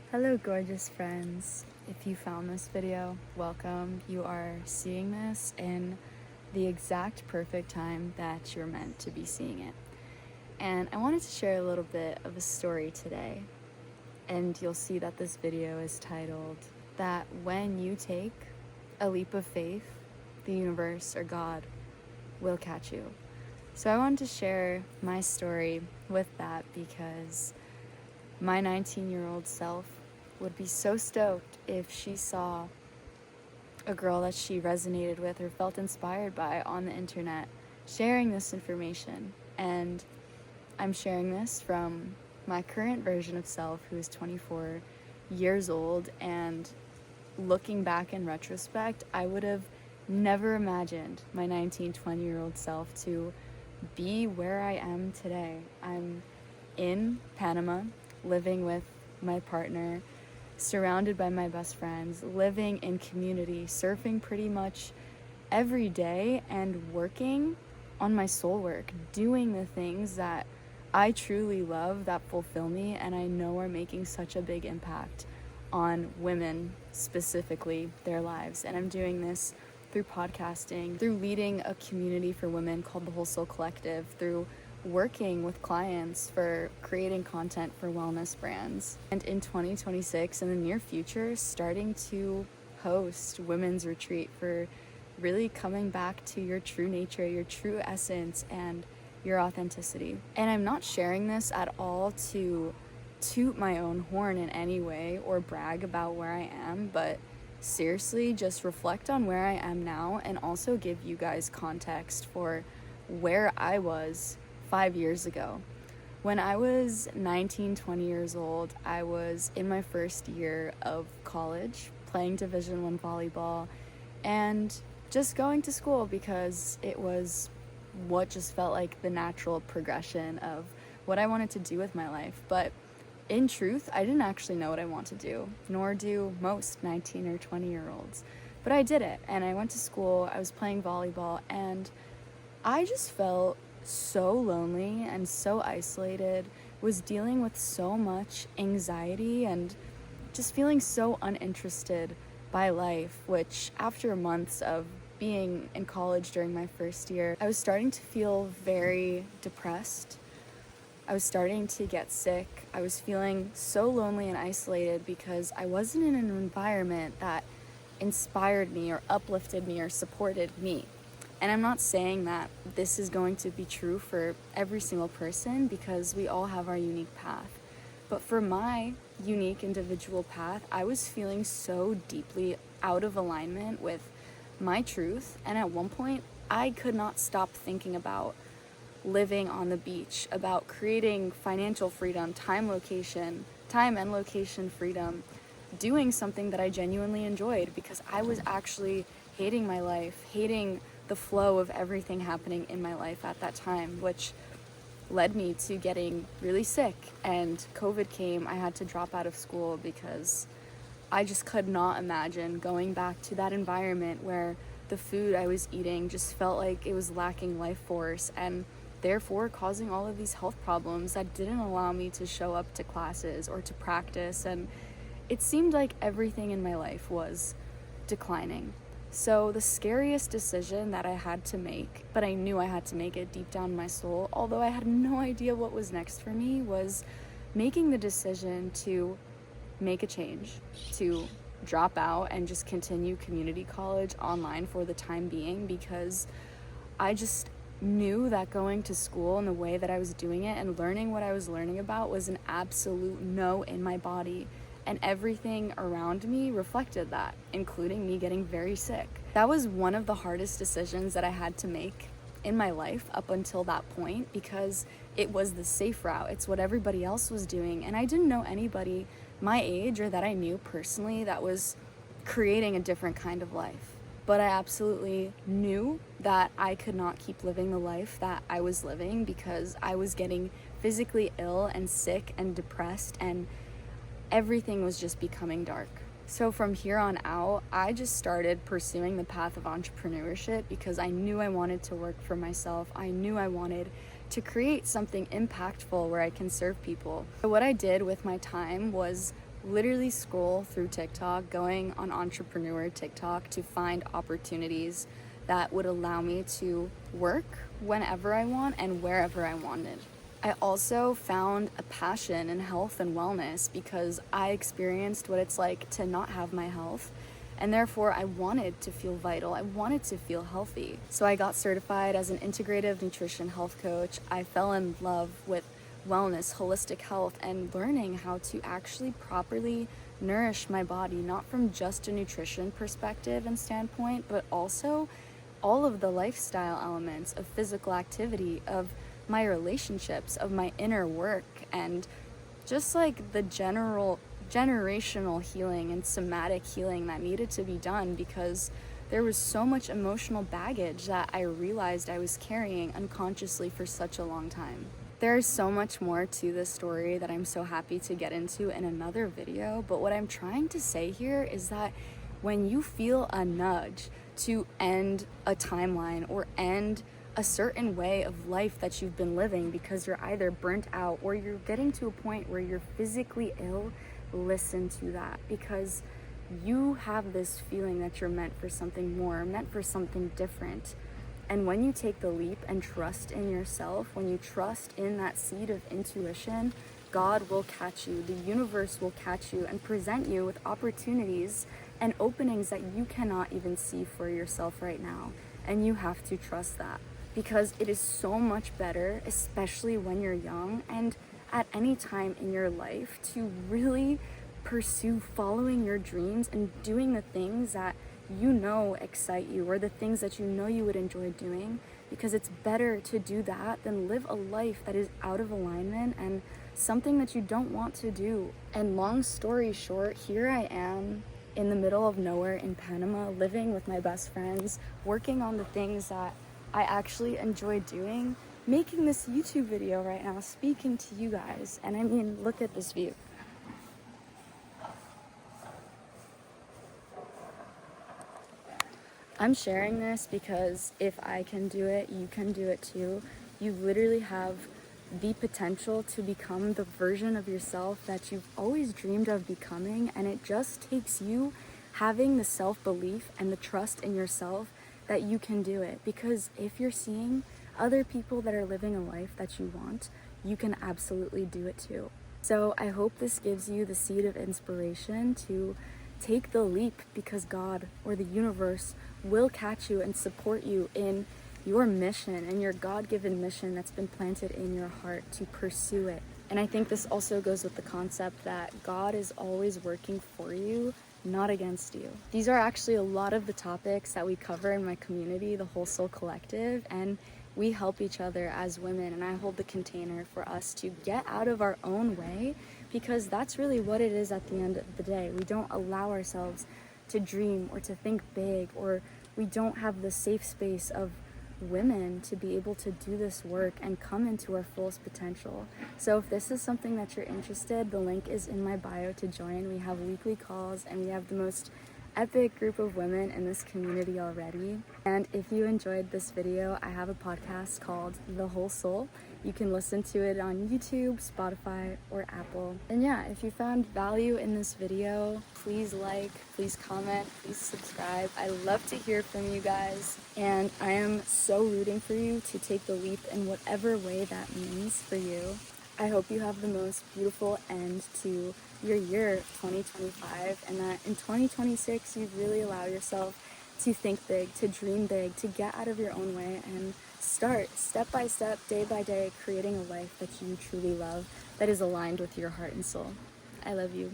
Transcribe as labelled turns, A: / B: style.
A: Hello gorgeous friends. If you found this video, welcome. You are seeing this in the exact perfect time that you're meant to be seeing it. And I wanted to share a little bit of a story today. And you'll see that this video is titled that when you take a leap of faith, the universe or God will catch you. So I wanted to share my story with that because my 19-year-old self would be so stoked if she saw a girl that she resonated with or felt inspired by on the internet sharing this information. And I'm sharing this from my current version of self, who is 24 years old, and looking back in retrospect, I would have never imagined my 19, 20-year-old self to be where I am today. I'm in Panama, living with my partner, surrounded by my best friends, living in community, surfing pretty much every day, and working on my soul work, doing the things that I truly love, that fulfill me, and I know are making such a big impact on women, specifically their lives. And I'm doing this through podcasting, through leading a community for women called the Whole Soul Collective, through working with clients for creating content for wellness brands, and in 2026 in the near future starting to host women's retreat for really coming back to your true nature, your true essence, and your authenticity. And I'm not sharing this at all to toot my own horn in any way or brag about where I am, but seriously just reflect on where I am now and also give you guys context for where I was 5 years ago. When I was 19, 20 years old, I was in my first year of college, playing Division I volleyball, and just going to school because it was what just felt like the natural progression of what I wanted to do with my life. But in truth, I didn't actually know what I want to do, nor do most 19 or 20-year-olds. But I did it, and I went to school, I was playing volleyball, and I just felt so lonely and so isolated, was dealing with so much anxiety and just feeling so uninterested by life, which after months of being in college during my first year, I was starting to feel very depressed. I was starting to get sick. I was feeling so lonely and isolated because I wasn't in an environment that inspired me or uplifted me or supported me. And I'm not saying that this is going to be true for every single person because we all have our unique path. But for my unique individual path, I was feeling so deeply out of alignment with my truth. And at one point, I could not stop thinking about living on the beach, about creating financial freedom, time and location freedom, doing something that I genuinely enjoyed because I was actually hating my life, hating the flow of everything happening in my life at that time, which led me to getting really sick. And COVID came, I had to drop out of school because I just could not imagine going back to that environment where the food I was eating just felt like it was lacking life force and therefore causing all of these health problems that didn't allow me to show up to classes or to practice. And it seemed like everything in my life was declining. So the scariest decision that I had to make, but I knew I had to make it deep down in my soul, although I had no idea what was next for me, was making the decision to make a change, to drop out and just continue community college online for the time being, because I just knew that going to school and the way that I was doing it and learning what I was learning about was an absolute no in my body. And everything around me reflected that, including me getting very sick. That was one of the hardest decisions that I had to make in my life up until that point because it was the safe route. It's what everybody else was doing. And I didn't know anybody my age or that I knew personally that was creating a different kind of life. But I absolutely knew that I could not keep living the life that I was living because I was getting physically ill and sick and depressed, and everything was just becoming dark. So from here on out, I just started pursuing the path of entrepreneurship because I knew I wanted to work for myself. I knew I wanted to create something impactful where I can serve people. So what I did with my time was literally scroll through TikTok, going on entrepreneur TikTok to find opportunities that would allow me to work whenever I want and wherever I wanted. I also found a passion in health and wellness because I experienced what it's like to not have my health, and therefore I wanted to feel vital. I wanted to feel healthy. So I got certified as an integrative nutrition health coach. I fell in love with wellness, holistic health, and learning how to actually properly nourish my body, not from just a nutrition perspective and standpoint, but also all of the lifestyle elements of physical activity, of my relationships, of my inner work, and just like the generational healing and somatic healing that needed to be done, because there was so much emotional baggage that I realized I was carrying unconsciously for such a long time. There's so much more to this story that I'm so happy to get into in another video, but what I'm trying to say here is that when you feel a nudge to end a timeline or end a certain way of life that you've been living because you're either burnt out or you're getting to a point where you're physically ill, listen to that, because you have this feeling that you're meant for something more, meant for something different. And when you take the leap and trust in yourself, when you trust in that seed of intuition, God will catch you, the universe will catch you and present you with opportunities and openings that you cannot even see for yourself right now. And you have to trust that, because it is so much better, especially when you're young and at any time in your life, to really pursue following your dreams and doing the things that you know excite you, or the things that you know you would enjoy doing, because it's better to do that than live a life that is out of alignment and something that you don't want to do. And long story short, here I am in the middle of nowhere in Panama, living with my best friends, working on the things that I actually enjoy doing, making this YouTube video right now, speaking to you guys. And I mean, look at this view. I'm sharing this because if I can do it, you can do it too. You literally have the potential to become the version of yourself that you've always dreamed of becoming, and it just takes you having the self-belief and the trust in yourself that you can do it. Because if you're seeing other people that are living a life that you want, you can absolutely do it too. So I hope this gives you the seed of inspiration to take the leap, because God or the universe will catch you and support you in your mission and your God-given mission that's been planted in your heart to pursue it. And I think this also goes with the concept that God is always working for you, not against you. These are actually a lot of the topics that we cover in my community, the Whole Soul Collective, and we help each other as women, and I hold the container for us to get out of our own way, because that's really what it is at the end of the day. We don't allow ourselves to dream or to think big, or we don't have the safe space of women to be able to do this work and come into our fullest potential. So if this is something that you're interested, the link is in my bio to join. We have weekly calls and we have the most epic group of women in this community already. And if you enjoyed this video, I have a podcast called The Whole Soul. You can listen to it on YouTube, Spotify, or Apple. And yeah, if you found value in this video, please like, please comment, please subscribe. I love to hear from you guys, and I am so rooting for you to take the leap in whatever way that means for you. I hope you have the most beautiful end to your year 2025, and that in 2026 you really allow yourself to think big, to dream big, to get out of your own way and start step by step, day by day, creating a life that you truly love, that is aligned with your heart and soul. I love you.